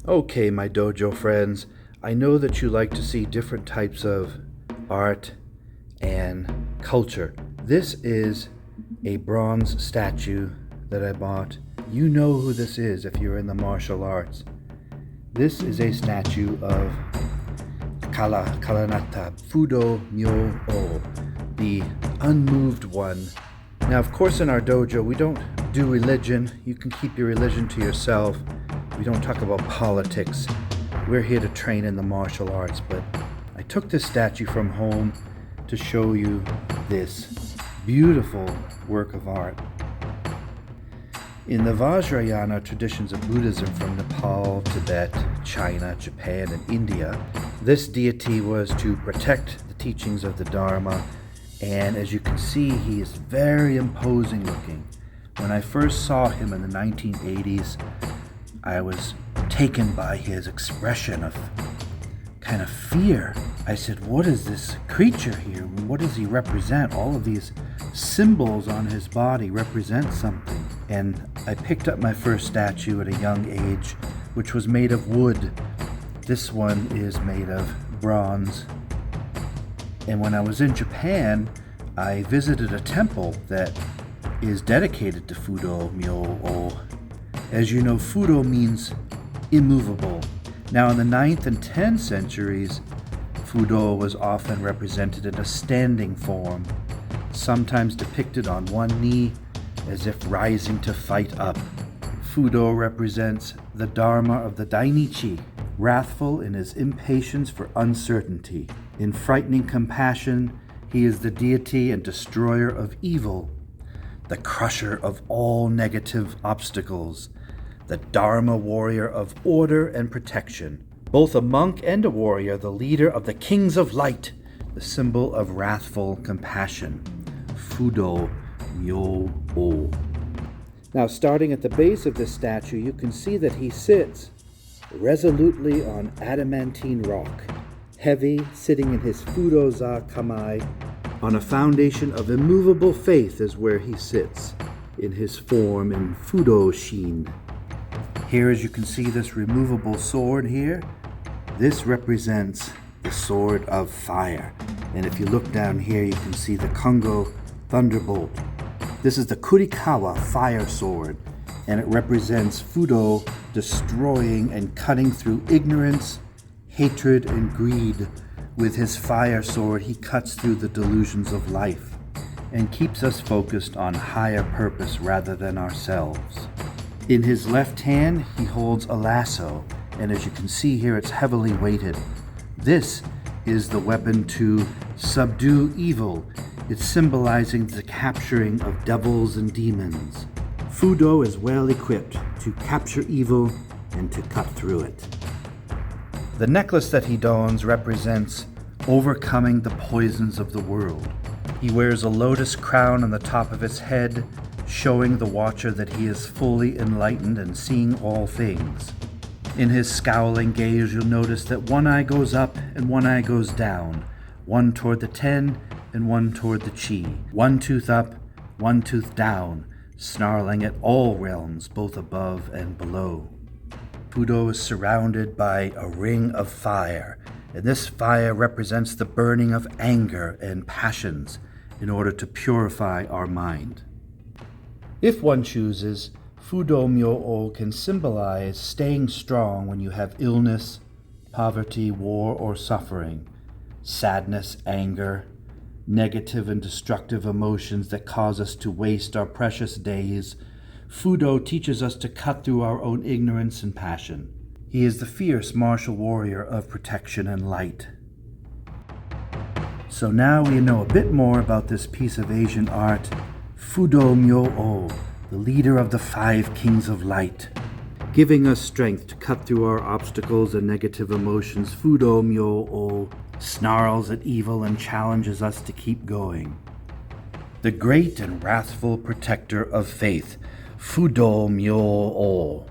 Okay, my dojo friends, I know that you like to see different types of art and culture. This is a bronze statue that I bought. You know who this is if you're in the martial arts. This is a statue of Kalanata, Fudo Myoo, the unmoved one. Now, of course, in our dojo, we don't do religion. You can keep your religion to yourself. We don't talk about politics. We're here to train in the martial arts, but I took this statue from home to show you this beautiful work of art. In the Vajrayana traditions of Buddhism from Nepal, Tibet, China, Japan, and India, this deity was to protect the teachings of the Dharma, and as you can see, he is very imposing looking. When I first saw him in the 1980s, I was taken by his expression of kind of fear. I said, what is this creature here? What does he represent? All of these symbols on his body represent something. And I picked up my first statue at a young age, which was made of wood. This one is made of bronze. And when I was in Japan, I visited a temple that is dedicated to Fudo Myoo. As you know, Fudo means immovable. Now, in the 9th and 10th centuries, Fudo was often represented in a standing form, sometimes depicted on one knee as if rising to fight up. Fudo represents the Dharma of the Dainichi, wrathful in his impatience for uncertainty. In frightening compassion, he is the deity and destroyer of evil, the crusher of all negative obstacles, the Dharma warrior of order and protection. Both a monk and a warrior, the leader of the kings of light, the symbol of wrathful compassion. Fudo Myoo. Now, starting at the base of this statue, you can see that he sits resolutely on adamantine rock, heavy, sitting in his Fudo-za Kamai. On a foundation of immovable faith is where he sits, in his form in Fudo Shin. Here, as you can see, this removable sword here, this represents the sword of fire. And if you look down here, you can see the Kongo thunderbolt. This is the Kurikawa fire sword, and it represents Fudo destroying and cutting through ignorance, hatred, and greed. With his fire sword, he cuts through the delusions of life and keeps us focused on higher purpose rather than ourselves. In his left hand, he holds a lasso, and as you can see here, it's heavily weighted. This is the weapon to subdue evil. It's symbolizing the capturing of devils and demons. Fudo is well equipped to capture evil and to cut through it. The necklace that he dons represents overcoming the poisons of the world. He wears a lotus crown on the top of his head, showing the watcher that he is fully enlightened and seeing all things. In his scowling gaze, you'll notice that one eye goes up and one eye goes down, one toward the ten and one toward the chi, one tooth up, one tooth down, snarling at all realms, both above and below. Fudo is surrounded by a ring of fire, and this fire represents the burning of anger and passions in order to purify our mind. If one chooses, Fudo Myoo can symbolize staying strong when you have illness, poverty, war, or suffering, sadness, anger, negative and destructive emotions that cause us to waste our precious days. Fudo teaches us to cut through our own ignorance and passion. He is the fierce martial warrior of protection and light. So now we know a bit more about this piece of Asian art, Fudo Myoo, the leader of the 5 kings of light. Giving us strength to cut through our obstacles and negative emotions, Fudo Myoo snarls at evil and challenges us to keep going. The great and wrathful protector of faith, Fudo Myoo.